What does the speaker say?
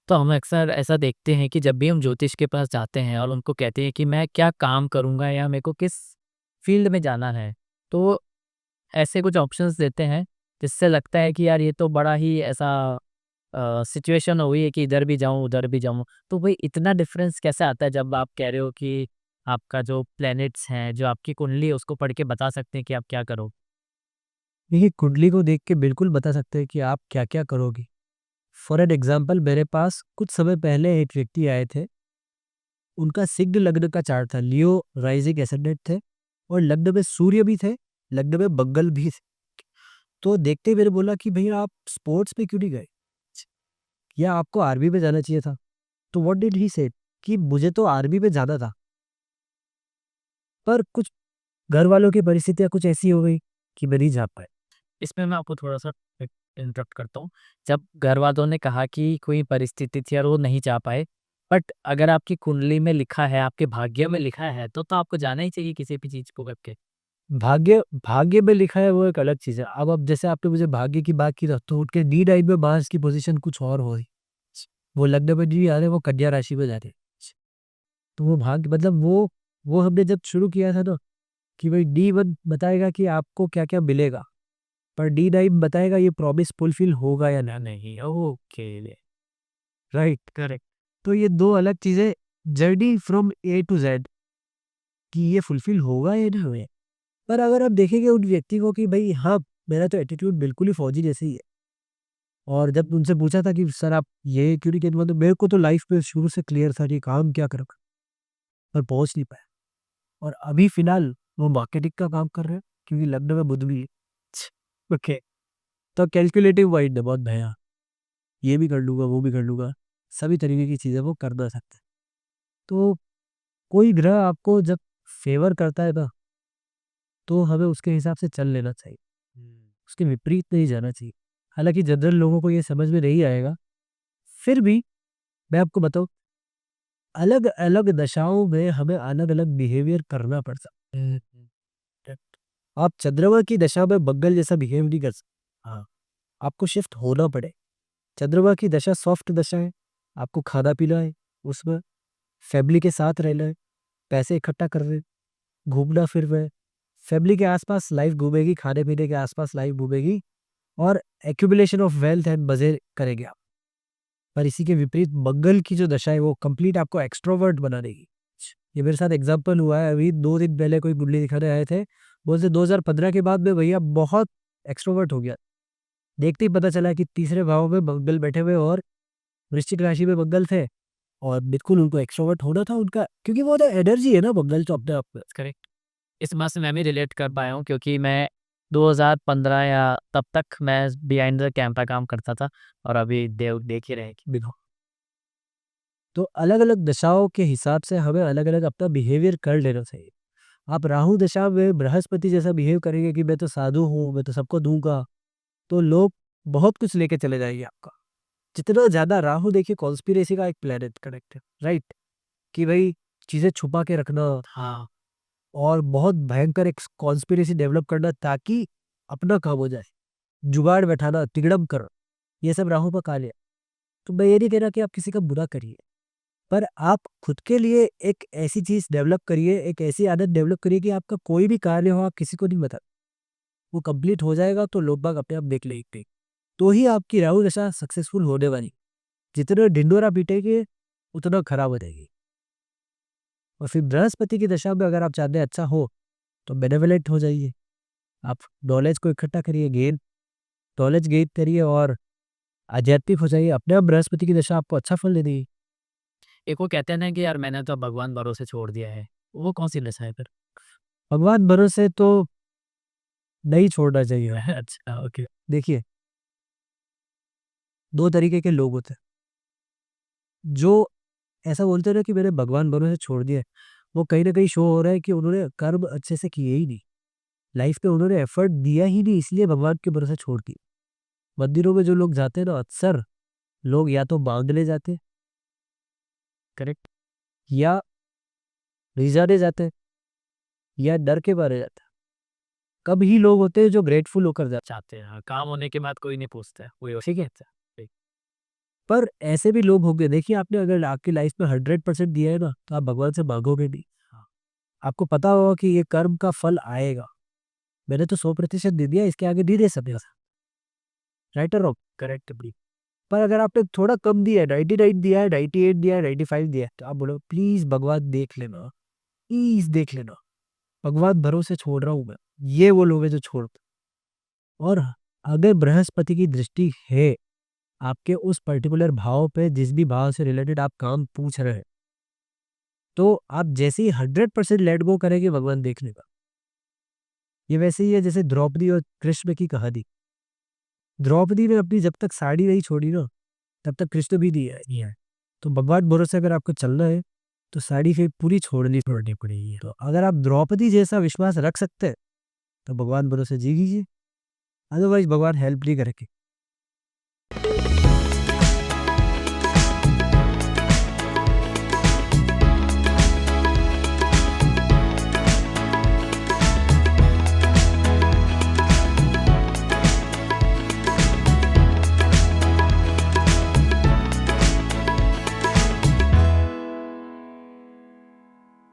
तो हम अक्सर ऐसा देखते हैं कि जब भी हम ज्योतिष के पास जाते हैं और उनको कहते हैं कि मैं क्या काम करूँगा या मेरे को किस फ़ील्ड में जाना है, तो ऐसे कुछ ऑप्शंस देते हैं, जिससे लगता है कि यार ये तो बड़ा ही ऐसा सिचुएशन हो गई है कि इधर भी जाऊँ, उधर भी जाऊँ। तो भई इतना डिफ़रेंस कैसे आता है जब आप कह रहे हो कि आपका जो प्लैनेट्स हैं, जो आपकी कुंडली है उसको पढ़ के बता सकते हैं कि आप क्या करोगे? देखिए, कुंडली को देख के बिल्कुल बता सकते हैं कि आप क्या-क्या करोगे। फॉर एन एग्ज़ाम्पल मेरे पास कुछ समय पहले एक व्यक्ति आए थे, उनका सिग्ध लग्न का चार्ट था, लियो राइज़िंग एसेंडेंट थे और लग्न में सूर्य भी थे, लग्न में मंगल भी थे। तो देखते ही मैंने बोला कि भैया आप स्पोर्ट्स में क्यों नहीं गए? या आपको आर्मी में जाना चाहिए था। तो व्हाट डिड ही सेड कि मुझे तो आर्मी में जाना था, पर कुछ घर वालों की परिस्थितियाँ कुछ ऐसी हो गई कि मैं नहीं जा पाया। इसमें मैं आपको थोड़ा-सा इंटरप्ट करता हूँ। जब घरवालों ने कहा कि कोई परिस्थिति थी और वो नहीं जा पाए, बट अगर आपकी कुंडली में लिखा है, आपके भाग्य में लिखा है, तो आपको जाना ही चाहिए किसी भी चीज़ को करके। भाग्य भाग्य में लिखा है वो एक अलग चीज़ है। अब जैसे आपने मुझे भाग्य की बात की ना, तो उठ के डी-9 में मार्स की पोज़ीशन कुछ और हो रही। वो लग्न में नहीं आ रहे, वो कन्या राशि में जा रहे। तो वो भाग्य मतलब वो हमने जब शुरू किया था ना कि भाई डी-1 बताएगा कि आपको क्या-क्या मिलेगा, पर डी-9 बताएगा ये प्रॉमिस फुलफिल होगा या ना नहीं। Okay, right. करेक्ट। तो ये 2 अलग चीज़ें, journey from A to Z कि ये फुलफिल होगा या ना होए। पर अगर आप देखेंगे उन व्यक्ति को कि भई हाँ, मेरा तो एटीट्यूड बिल्कुल ही फौजी जैसे ही है। और जब उनसे पूछा था कि सर आप ये क्यों नहीं कहते, तो मेरे को तो लाइफ में शुरू से क्लियर था कि काम क्या करूँगा, पर पहुँच नहीं पाया। और अभी फ़िलहाल वो मार्केटिंग का काम कर रहे हैं क्योंकि लखनऊ में बुध भी है। ओके, तो कैलकुलेटिव माइंड है बहुत भैया, ये भी कर लूँगा, वो भी कर लूँगा, सभी तरीके की चीज़ें वो कर ना सकते। तो कोई ग्रह आपको जब फ़ेवर करता है ना, तो हमें उसके हिसाब से चल लेना चाहिए, हुँ। उसके विपरीत नहीं जाना चाहिए। हालाँकि जनरल लोगों को ये समझ में नहीं आएगा, फिर भी मैं आपको बताऊँ, अलग-अलग दशाओं में हमें अलग-अलग बिहेवियर करना पड़ता हुँ, हुँ। है। आप चंद्रमा की दशा में बग्गल जैसा बिहेव नहीं कर सकते। हाँ, आपको शिफ्ट होना पड़े। चंद्रमा की दशा सॉफ्ट दशा है, आपको खाना-पीना है, उसमें फैमिली के साथ रहना है, पैसे इकट्ठा कर रहे हैं, घूमना-फिरना है, फैमिली के आस-पास लाइफ घूमेगी, खाने-पीने के आस-पास लाइफ घूमेगी और एक्यूमुलेशन ऑफ वेल्थ एंड मज़े करेंगे आप। पर इसी के विपरीत मंगल की जो दशा है वो कंप्लीट आपको एक्सट्रोवर्ट बना देगी। ये मेरे साथ एग्ज़ाम्पल हुआ है, अभी 2 दिन पहले कोई कुंडली दिखाने आए थे, बोलते 2015 के बाद में भैया बहुत एक्सट्रोवर्ट हो गया। देखते ही पता चला कि तीसरे भाव में मंगल बैठे हुए और वृश्चिक राशि में मंगल थे और बिल्कुल उनको एक्स्ट्रोवर्ट होना था उनका, क्योंकि वो तो एनर्जी है ना मंगल तो अपने आप में। करेक्ट। इस बात से मैं भी रिलेट कर पाया हूँ क्योंकि मैं 2015 या तब तक मैं बिहाइंड द कैमरा काम करता था और अभी देख ही रहे हैं कि बिल्कुल। तो अलग-अलग दशाओं के हिसाब से हमें अलग-अलग अपना बिहेवियर कर लेना चाहिए। आप राहु दशा में बृहस्पति जैसा बिहेव करेंगे कि मैं तो साधु हूँ, मैं तो सबको दूँगा, तो लोग बहुत कुछ लेके चले जाएँगे आपका। जितना ज़्यादा राहु देखिए कॉन्स्पिरेसी का एक प्लैनेट करेक्ट है, राइट? कि भई चीज़ें छुपा के रखना हाँ, और बहुत भयंकर एक कॉन्स्पिरेसी डेवलप करना ताकि अपना काम हो जाए। जुगाड़ बैठाना, तिकड़म करना, ये सब राहु का कार्य है। तो मैं ये नहीं कह रहा कि आप किसी का बुरा करिए, पर आप खुद के लिए एक ऐसी चीज़ डेवलप करिए, एक ऐसी आदत डेवलप करिए कि आपका कोई भी कार्य हो आप किसी को नहीं बता, वो कंप्लीट हो जाएगा तो लोग बाग अपने आप देख लेंगे। तो ही आपकी राहु दशा सक्सेसफुल होने वाली। जितना ढिंढोरा पीटेंगे, उतना खराब हो जाएगी। और फिर बृहस्पति की दशा में अगर आप चाहते हैं अच्छा हो, तो बेनेवोलेंट हो जाइए। आप नॉलेज को इकट्ठा करिए, नॉलेज गेन करिए और आध्यात्मिक हो जाइए। अपने आप बृहस्पति की दशा आपको अच्छा फल दे देगी। एक वो कहते हैं ना कि यार मैंने तो भगवान भरोसे छोड़ दिया है, वो कौन-सी नशा है फिर? भगवान भरोसे तो नहीं छोड़ना चाहिए। अच्छा, ओके। देखिए, 2 तरीके के लोग होते हैं। जो ऐसा बोलते हैं ना कि मैंने भगवान भरोसे छोड़ दिया है, वो कहीं न कहीं शो हो रहा है कि उन्होंने कर्म अच्छे से किए ही नहीं। लाइफ में उन्होंने एफर्ट दिया ही नहीं, इसलिए भगवान के भरोसे छोड़ दिया। मंदिरों में जो लोग जाते हैं ना, अक्सर लोग या तो मांगने जाते हैं करेक्ट। या रिझाने जाते हैं या डर के मारे जाते हैं। कम ही लोग होते हैं जो ग्रेटफुल होकर जाते चाहते हैं, हाँ, काम होने के बाद कोई नहीं पूछता है, वही हैं, ठीक है? होता है। पर ऐसे भी लोग होंगे, देखिए आपने अगर आपकी लाइफ में 100% दिया है ना, तो आप भगवान से मांगोगे नहीं। आपको पता होगा कि ये कर्म का फल आएगा, मैंने तो 100% दे दिया, इसके आगे नहीं दे सकते। राइट और रॉन्ग? करेक्ट भी। पर अगर आपने थोड़ा कम दिया है, 99 दिया है, 98 दिया है, 95 दिया है, तो आप बोलो प्लीज भगवान देख लेना, प्लीज देख लेना, भगवान भरोसे छोड़ रहा हूं मैं। ये वो लोग हैं जो छोड़ते। और अगर बृहस्पति की दृष्टि है आपके उस पर्टिकुलर भाव पे, जिस भी भाव से रिलेटेड आप काम पूछ रहे हैं, तो आप जैसे ही 100% लेट गो करेंगे, भगवान देख लेगा। ये वैसे ही है जैसे द्रौपदी और कृष्ण की कहानी। द्रौपदी ने अपनी जब तक साड़ी नहीं छोड़ी ना, तब तक कृष्ण भी नहीं है। तो भगवान भरोसे अगर आपको चलना है, तो साड़ी फिर पूरी छोड़नी पड़ेगी। तो अगर आप द्रौपदी जैसा विश्वास रख सकते हैं, तो भगवान भरोसे जी लीजिए, अदरवाइज भगवान हेल्प नहीं करेंगे।